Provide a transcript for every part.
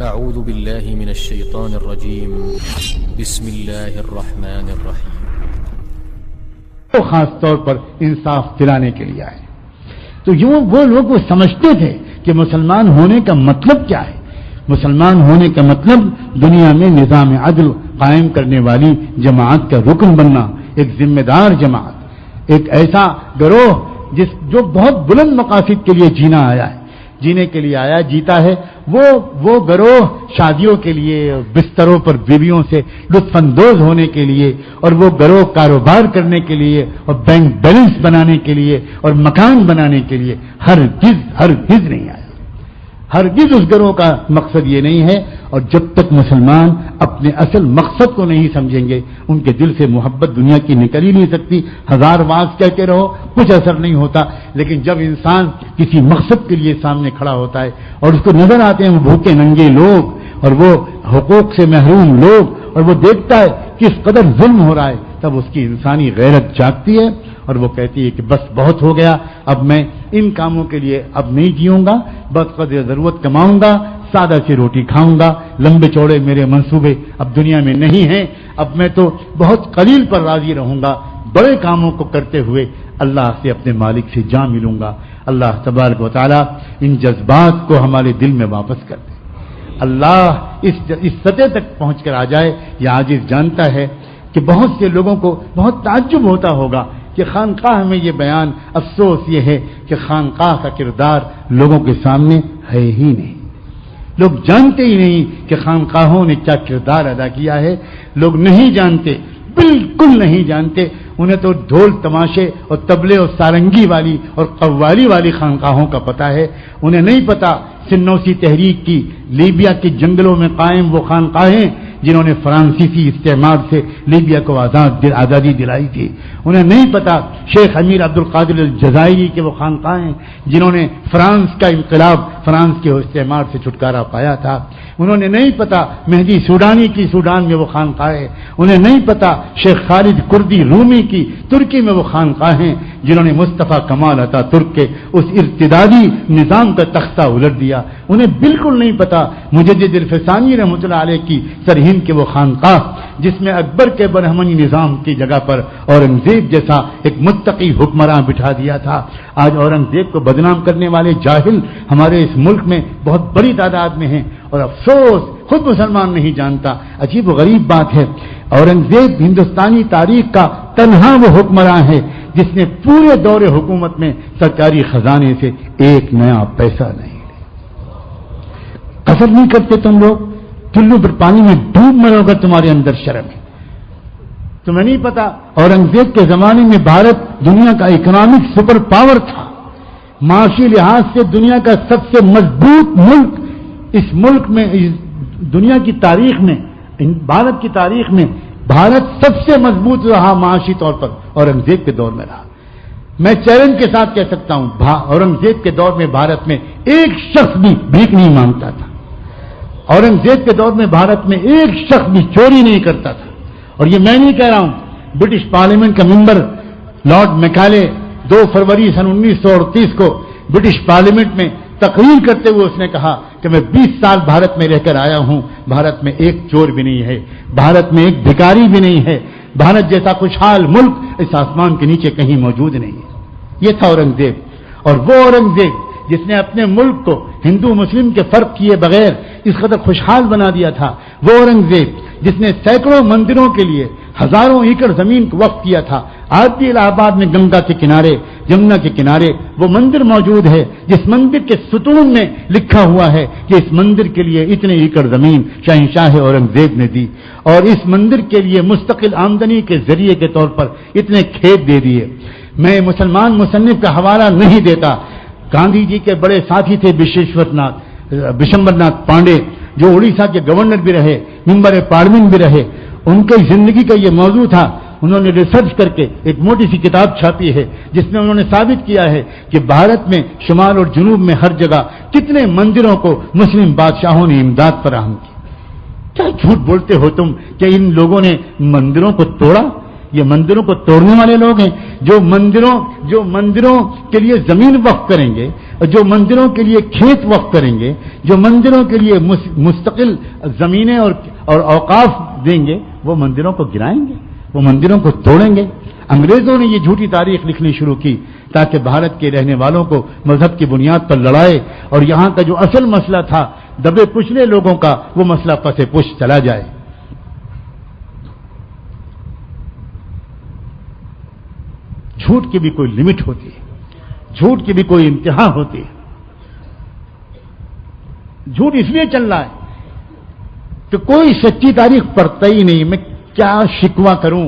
اعوذ باللہ من الشیطان الرجیم بسم اللہ الرحمن الرحیم. وہ خاص طور پر انصاف دلانے کے لیے آئے. تو یوں وہ لوگ سمجھتے تھے کہ مسلمان ہونے کا مطلب کیا ہے. مسلمان ہونے کا مطلب دنیا میں نظام عدل قائم کرنے والی جماعت کا رکن بننا، ایک ذمہ دار جماعت، ایک ایسا گروہ جو بہت بلند مقاصد کے لیے جینے کے لیے آیا جیتا ہے. وہ گروہ شادیوں کے لیے، بستروں پر بیویوں سے لطف اندوز ہونے کے لیے، اور وہ گروہ کاروبار کرنے کے لیے اور بینک بیلنس بنانے کے لیے اور مکان بنانے کے لیے ہرگز نہیں آیا. ہرگز اس گروہ کا مقصد یہ نہیں ہے. اور جب تک مسلمان اپنے اصل مقصد کو نہیں سمجھیں گے، ان کے دل سے محبت دنیا کی نکل ہی نہیں سکتی. ہزار واز کہتے رہو، کچھ اثر نہیں ہوتا. لیکن جب انسان کسی مقصد کے لیے سامنے کھڑا ہوتا ہے اور اس کو نظر آتے ہیں وہ بھوکے ننگے لوگ اور وہ حقوق سے محروم لوگ، اور وہ دیکھتا ہے کس قدر ظلم ہو رہا ہے، تب اس کی انسانی غیرت جاگتی ہے اور وہ کہتی ہے کہ بس بہت ہو گیا، اب میں ان کاموں کے لیے اب نہیں جیوں گا، بس قدر ضرورت کماؤں گا، سادہ سی روٹی کھاؤں گا، لمبے چوڑے میرے منصوبے اب دنیا میں نہیں ہیں، اب میں تو بہت قلیل پر راضی رہوں گا، بڑے کاموں کو کرتے ہوئے اللہ سے اپنے مالک سے جا ملوں گا. اللہ تبارک و تعالی ان جذبات کو ہمارے دل میں واپس کر دے. اللہ اس سطح تک پہنچ کر آ جائے. یہ عاجز جانتا ہے کہ بہت سے لوگوں کو بہت تعجب ہوتا ہوگا کہ خانقاہ میں یہ بیان. افسوس یہ ہے کہ خانقاہ کا کردار لوگوں کے سامنے ہے ہی نہیں. لوگ جانتے ہی نہیں کہ خانقاہوں نے کیا کردار ادا کیا ہے. لوگ نہیں جانتے، بالکل نہیں جانتے. انہیں تو ڈھول تماشے اور طبلے اور سارنگی والی اور قوالی والی خانقاہوں کا پتہ ہے. انہیں نہیں پتا سنوسی تحریک کی لیبیا کے جنگلوں میں قائم وہ خانقاہیں جنہوں نے فرانسیسی استعمار سے لیبیا کو آزادی دلائی تھی. انہیں نہیں پتا شیخ امیر عبد القادر الجزائری کے وہ خانقاہیں جنہوں نے فرانس کا انقلاب، فرانس کے استعمار سے چھٹکارا پایا تھا. انہوں نے نہیں پتا مہدی سوڈانی کی سوڈان میں وہ خانقاہیں. انہیں نہیں پتا شیخ خالد کردی رومی کی ترکی میں وہ خانقاہیں جنہوں نے مصطفیٰ کمال عطا ترک کے اس ارتدادی نظام کا تختہ الٹ دیا. انہیں بالکل نہیں پتا مجدد الفسانی رحمۃ اللہ علیہ کی سرہند کے وہ خانقاہ جس میں اکبر کے برہمنی نظام کی جگہ پر اورنگزیب جیسا ایک متقی حکمراں بٹھا دیا تھا. آج اورنگزیب کو بدنام کرنے والے جاہل ہمارے اس ملک میں بہت بڑی تعداد میں ہیں، اور افسوس خود مسلمان نہیں جانتا. عجیب و غریب بات ہے، اورنگزیب ہندوستانی تاریخ کا تنہا وہ حکمراں ہے جس نے پورے دور حکومت میں سرکاری خزانے سے ایک نیا پیسہ نہیں لیا. قصر نہیں کرتے تم لوگ؟ چلو پر پانی میں ڈوب مرو گا، تمہارے اندر شرم ہے. تمہیں نہیں پتا اورنگزیب کے زمانے میں بھارت دنیا کا اکنامک سپر پاور تھا، معاشی لحاظ سے دنیا کا سب سے مضبوط ملک. اس ملک میں دنیا کی تاریخ میں، بھارت کی تاریخ میں بھارت سب سے مضبوط رہا معاشی طور پر اورنگزیب کے دور میں رہا. میں چیلنج کے ساتھ کہہ سکتا ہوں اورنگزیب کے دور میں بھارت میں ایک شخص بھی بھیک نہیں مانگتا تھا. اورنگزیب کے دور میں بھارت میں ایک شخص بھی چوری نہیں کرتا تھا. اور یہ میں نہیں کہہ رہا ہوں، برٹش پارلیمنٹ کا ممبر لارڈ میکالے 2 فروری سن 1938 کو برٹش پارلیمنٹ میں تقریر کرتے ہوئے اس نے کہا کہ میں 20 سال بھارت میں رہ کر آیا ہوں، بھارت میں ایک چور بھی نہیں ہے، بھارت میں ایک بھکاری بھی نہیں ہے، بھارت جیسا خوشحال ملک اس آسمان کے نیچے کہیں موجود نہیں ہے. یہ تھا اورنگزیب. اور وہ اورنگزیب جس نے اپنے ملک کو ہندو مسلم کے فرق کیے بغیر اس قدر خوشحال بنا دیا تھا، وہ اورنگزیب جس نے سینکڑوں مندروں کے لیے ہزاروں ایکڑ زمین کو وقف کیا تھا. آج بھی الہ آباد میں گنگا کے کنارے، جمنا کے کنارے وہ مندر موجود ہے جس مندر کے ستون میں لکھا ہوا ہے کہ اس مندر کے لیے اتنے ایکڑ زمین شہنشاہ اورنگزیب نے دی، اور اس مندر کے لیے مستقل آمدنی کے ذریعے کے طور پر اتنے کھیت دے دیے. میں مسلمان مصنف کا حوالہ نہیں دیتا. گاندھی جی کے بڑے ساتھی تھے بشمبر ناتھ پانڈے، جو اڑیسہ کے گورنر بھی رہے، ممبر پارلیمنٹ بھی رہے. ان کی زندگی کا یہ موضوع تھا. انہوں نے ریسرچ کر کے ایک موٹی سی کتاب چھاپی ہے جس میں انہوں نے ثابت کیا ہے کہ بھارت میں شمال اور جنوب میں ہر جگہ کتنے مندروں کو مسلم بادشاہوں نے امداد فراہم کی. کیا جھوٹ بولتے ہو تم کہ ان لوگوں نے مندروں کو توڑا؟ یہ مندروں کو توڑنے والے لوگ ہیں جو مندروں کے لیے زمین وقف کریں گے اور جو مندروں کے لیے کھیت وقف کریں گے، جو مندروں کے لیے مستقل زمینیں اور اوقاف دیں گے، وہ مندروں کو گرائیں گے، وہ مندروں کو توڑیں گے۔ انگریزوں نے یہ جھوٹی تاریخ لکھنی شروع کی تاکہ بھارت کے رہنے والوں کو مذہب کی بنیاد پر لڑائے اور یہاں کا جو اصل مسئلہ تھا دبے کچلے لوگوں کا، وہ مسئلہ پسے پش چلا جائے۔ جھوٹ کی بھی کوئی لمٹ ہوتی ہے، جھوٹ کی بھی کوئی انتہا ہوتی ہے۔ جھوٹ اس لیے چل رہا ہے کہ کوئی سچی تاریخ پڑھتا ہی نہیں۔ میں کیا شکوہ کروں،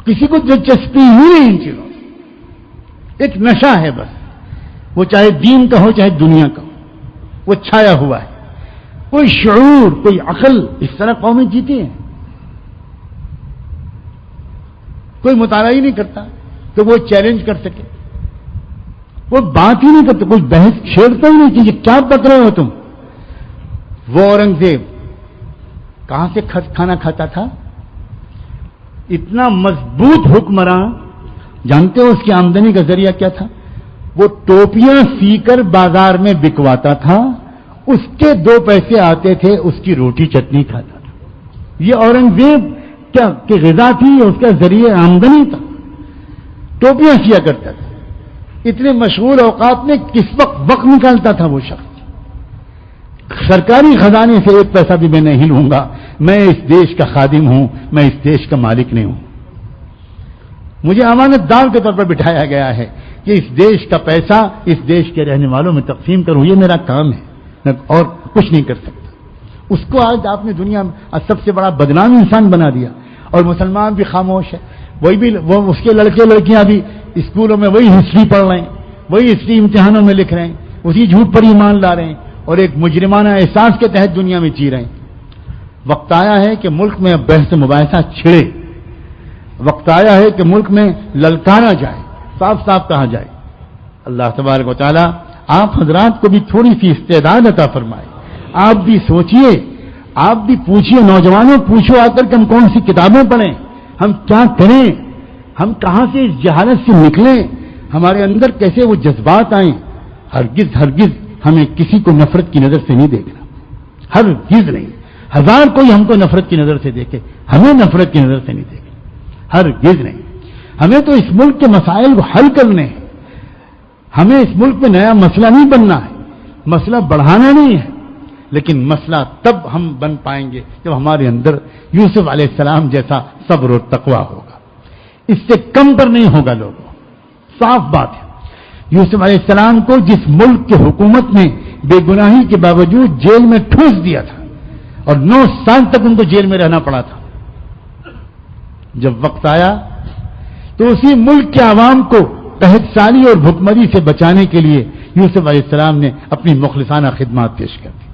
کسی کو دلچسپی ہی نہیں ان چیزوں سے۔ ایک نشہ ہے بس، وہ چاہے دین کا ہو چاہے دنیا کا ہو، وہ چھایا ہوا ہے۔ کوئی شعور، کوئی عقل، اس طرح قومیں جیتی ہیں۔ کوئی مطالعہ ہی نہیں کرتا کہ وہ چیلنج کر سکے، وہ بات ہی نہیں کرتا، کوئی بحث چھیڑتا ہی نہیں کہ یہ کیا پک رہے ہو تم۔ وہ اورنگزیب کہاں سے کھانا کھاتا تھا؟ اتنا مضبوط حکمراں، جانتے ہو اس کی آمدنی کا ذریعہ کیا تھا؟ وہ ٹوپیاں سی کر بازار میں بکواتا تھا، اس کے 2 پیسے آتے تھے، اس کی روٹی چٹنی کھاتا تھا۔ یہ اورنگزیب کیا کہ غذا تھی، اس کا ذریعہ آمدنی تھا، ٹوپیاں سیا کرتا تھا۔ اتنے مشغول اوقات میں کس وقت نکالتا تھا وہ شخص؟ سرکاری خزانے سے 1 پیسہ بھی میں نہیں لوں گا، میں اس دیش کا خادم ہوں، میں اس دیش کا مالک نہیں ہوں۔ مجھے امانت دار کے طور پر بٹھایا گیا ہے کہ اس دیش کا پیسہ اس دیش کے رہنے والوں میں تقسیم کروں، یہ میرا کام ہے، میں اور کچھ نہیں کر سکتا۔ اس کو آج آپ نے دنیا میں سب سے بڑا بدنام انسان بنا دیا، اور مسلمان بھی خاموش ہے۔ وہ اس کے لڑکے لڑکیاں بھی اسکولوں میں وہی ہسٹری پڑھ رہے ہیں، وہی ہسٹری امتحانوں میں لکھ رہے ہیں، اسی جھوٹ پر ایمان لا رہے ہیں اور ایک مجرمانہ احساس کے تحت دنیا میں جی رہے ہیں۔ وقت آیا ہے کہ ملک میں بحث مباحثہ چھڑے، وقت آیا ہے کہ ملک میں للکارا جائے، صاف صاف کہا جائے۔ اللہ تبارک و تعالی آپ حضرات کو بھی تھوڑی سی استعداد عطا فرمائے۔ آپ بھی سوچئے، آپ بھی پوچھئے، نوجوانوں پوچھو آ کر کہ ہم کون سی کتابیں پڑھیں، ہم کیا کریں، ہم کہاں سے اس جہالت سے نکلیں، ہمارے اندر کیسے وہ جذبات آئیں۔ ہرگز ہمیں کسی کو نفرت کی نظر سے نہیں دیکھنا، ہرگز نہیں۔ 1000 کوئی ہم کو نفرت کی نظر سے دیکھے، ہمیں نفرت کی نظر سے نہیں دیکھے، ہرگز نہیں۔ ہمیں تو اس ملک کے مسائل کو حل کرنے ہیں، ہمیں اس ملک میں نیا مسئلہ نہیں بننا ہے، مسئلہ بڑھانا نہیں ہے، لیکن مسئلہ تب ہم بن پائیں گے جب ہمارے اندر یوسف علیہ السلام جیسا صبر و تقویٰ ہوگا۔ اس سے کم پر نہیں ہوگا لوگوں، صاف بات ہے۔ یوسف علیہ السلام کو جس ملک کی حکومت نے بے گناہی کے باوجود جیل میں ٹھوس دیا تھا اور 9 سال تک ان کو جیل میں رہنا پڑا تھا، جب وقت آیا تو اسی ملک کے عوام کو قحط سالی اور بھکمری سے بچانے کے لیے یوسف علیہ السلام نے اپنی مخلصانہ خدمات پیش کر دی۔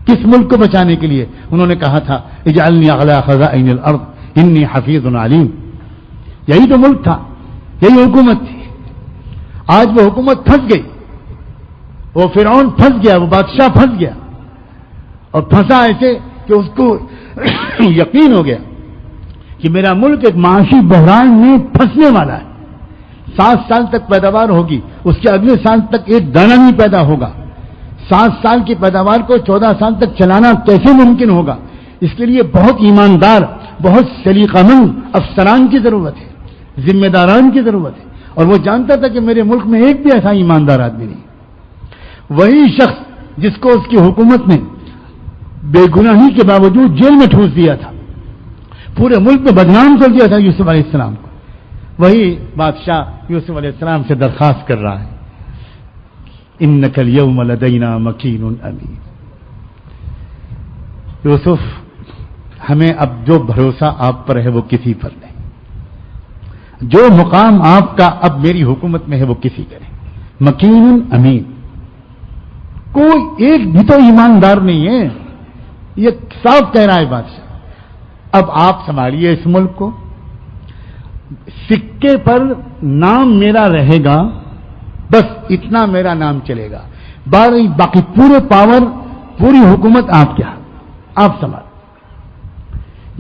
کس ملک کو بچانے کے لیے؟ انہوں نے کہا تھا اجعلنی علی خزائن الارض انی حفیظ علیم۔ یہی تو ملک تھا، یہی حکومت تھی۔ آج وہ حکومت پھنس گئی، وہ فرعون پھنس گیا، وہ بادشاہ پھنس گیا، اور پھنسا ایسے کہ اس کو یقین ہو گیا کہ میرا ملک ایک معاشی بحران میں پھنسنے والا ہے۔ 7 سال تک پیداوار ہوگی، اس کے اگلے سال تک ایک دانہ نہیں پیدا ہوگا۔ 7 سال کی پیداوار کو 14 سال تک چلانا کیسے ممکن ہوگا؟ اس کے لیے بہت ایماندار، بہت سلیقہ مند افسران کی ضرورت ہے، ذمہ داران کی ضرورت ہے، اور وہ جانتا تھا کہ میرے ملک میں ایک بھی ایسا ایماندار آدمی نہیں۔ وہی شخص جس کو اس کی حکومت نے بے گناہی کے باوجود جیل میں ٹھوس دیا تھا، پورے ملک میں بدنام کر دیا تھا یوسف علیہ السلام کو، وہی بادشاہ یوسف علیہ السلام سے درخواست کر رہا ہے انک الیوم لدینا مکین امین۔ یوسف، ہمیں اب جو بھروسہ آپ پر ہے وہ کسی پر نہیں، جو مقام آپ کا اب میری حکومت میں ہے وہ کسی کا نہیں، مکین امین۔ کوئی ایک بھی تو ایماندار نہیں ہے، یہ صاف کہہ رہا ہے بادشاہ۔ اب آپ سنبھالیے اس ملک کو، سکے پر نام میرا رہے گا، بس اتنا میرا نام چلے گا، باقی پورے پاور، پوری حکومت آپ کے ہاتھ، آپ سنبھال۔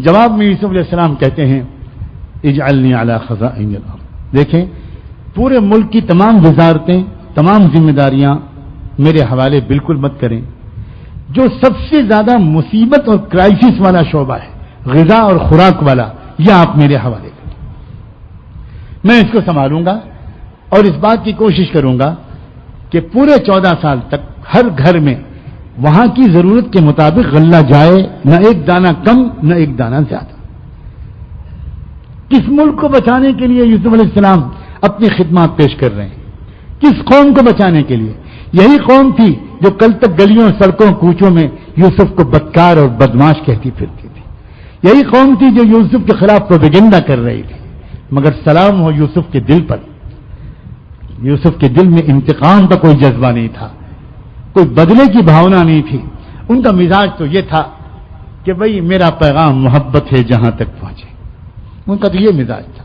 جواب میں یوسف علیہ السلام کہتے ہیں اجعلنی علی خزائن الارض. دیکھیں پورے ملک کی تمام وزارتیں تمام ذمہ داریاں میرے حوالے بالکل مت کریں. جو سب سے زیادہ مصیبت اور کرائسس والا شعبہ ہے غذا اور خوراک والا یہ آپ میرے حوالے کریں. میں اس کو سنبھالوں گا اور اس بات کی کوشش کروں گا کہ پورے 14 سال تک ہر گھر میں وہاں کی ضرورت کے مطابق غلہ جائے, نہ ایک دانہ کم نہ ایک دانہ زیادہ. کس ملک کو بچانے کے لیے یوسف علیہ السلام اپنی خدمات پیش کر رہے ہیں؟ کس قوم کو بچانے کے لیے؟ یہی قوم تھی جو کل تک گلیوں سڑکوں کوچوں میں یوسف کو بدکار اور بدماش کہتی پھرتی تھی. یہی قوم تھی جو یوسف کے خلاف پروپیگنڈا کر رہی تھی. مگر سلام ہو یوسف کے دل پر. یوسف کے دل میں انتقام کا کوئی جذبہ نہیں تھا, کوئی بدلے کی بھاونا نہیں تھی. ان کا مزاج تو یہ تھا کہ بھئی میرا پیغام محبت ہے جہاں تک پہنچے. ان کا تو یہ مزاج تھا.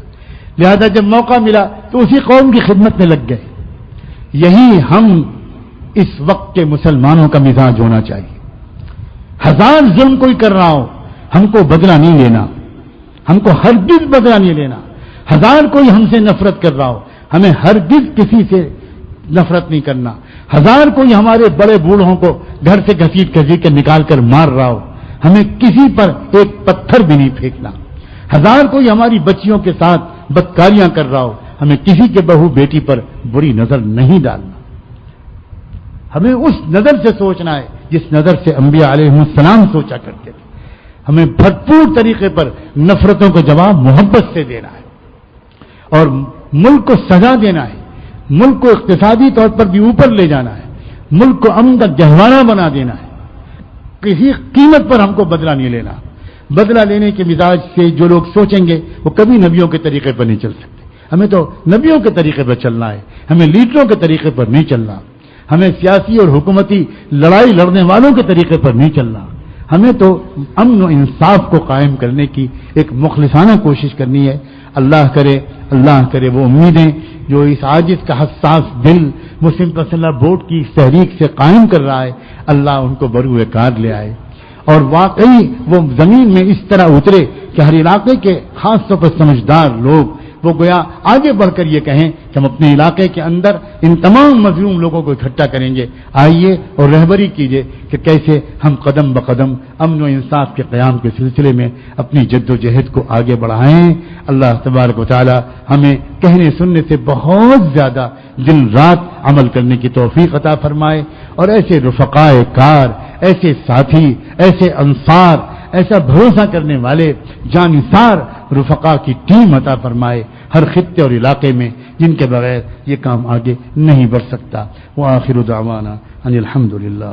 لہذا جب موقع ملا تو اسی قوم کی خدمت میں لگ گئے. یہی ہم اس وقت کے مسلمانوں کا مزاج ہونا چاہیے. ہزار ظلم کوئی کر رہا ہو ہم کو بدلہ نہیں لینا, ہم کو ہرگز بدلہ نہیں لینا. ہزار کوئی ہم سے نفرت کر رہا ہو ہمیں ہرگز کسی سے نفرت نہیں کرنا. ہزار کوئی ہمارے بڑے بوڑھوں کو گھر سے گھسیٹ کے نکال کر مار رہا ہو ہمیں کسی پر ایک پتھر بھی نہیں پھینکنا. ہزار کوئی ہماری بچیوں کے ساتھ بدکاریاں کر رہا ہو ہمیں کسی کے بہو بیٹی پر بری نظر نہیں ڈالنا. ہمیں اس نظر سے سوچنا ہے جس نظر سے انبیاء علیہ السلام سوچا کرتے تھے. ہمیں بھرپور طریقے پر نفرتوں کا جواب محبت سے دینا ہے اور ملک کو سزا دینا ہے. ملک کو اقتصادی طور پر بھی اوپر لے جانا ہے. ملک کو امن کا گہوارہ بنا دینا ہے. کسی قیمت پر ہم کو بدلہ نہیں لینا. بدلہ لینے کے مزاج سے جو لوگ سوچیں گے وہ کبھی نبیوں کے طریقے پر نہیں چل سکتے. ہمیں تو نبیوں کے طریقے پر چلنا ہے, ہمیں لیڈروں کے طریقے پر نہیں چلنا. ہمیں سیاسی اور حکومتی لڑائی لڑنے والوں کے طریقے پر نہیں چلنا. ہمیں تو امن و انصاف کو قائم کرنے کی ایک مخلصانہ کوشش کرنی ہے. اللہ کرے وہ امیدیں جو اس عاجز کا حساس دل مسلم پسندہ بورڈ کی تحریک سے قائم کر رہا ہے اللہ ان کو بروئے کار لے آئے اور واقعی وہ زمین میں اس طرح اترے کہ ہر علاقے کے خاص طور پر سمجھدار لوگ وہ گویا آگے بڑھ کر یہ کہیں کہ ہم اپنے علاقے کے اندر ان تمام مظلوم لوگوں کو اکٹھا کریں گے. آئیے اور رہبری کیجیے کہ کیسے ہم قدم بقدم امن و انصاف کے قیام کے سلسلے میں اپنی جد و جہد کو آگے بڑھائیں. اللہ تبارک و تعالی ہمیں کہنے سننے سے بہت زیادہ دن رات عمل کرنے کی توفیق عطا فرمائے اور ایسے رفقائے کار, ایسے ساتھی, ایسے انصار, ایسا بھروسہ کرنے والے جانثار رفقا کی ٹیم عطا فرمائے ہر خطے اور علاقے میں جن کے بغیر یہ کام آگے نہیں بڑھ سکتا. وآخر دعوانا ان الحمد للہ.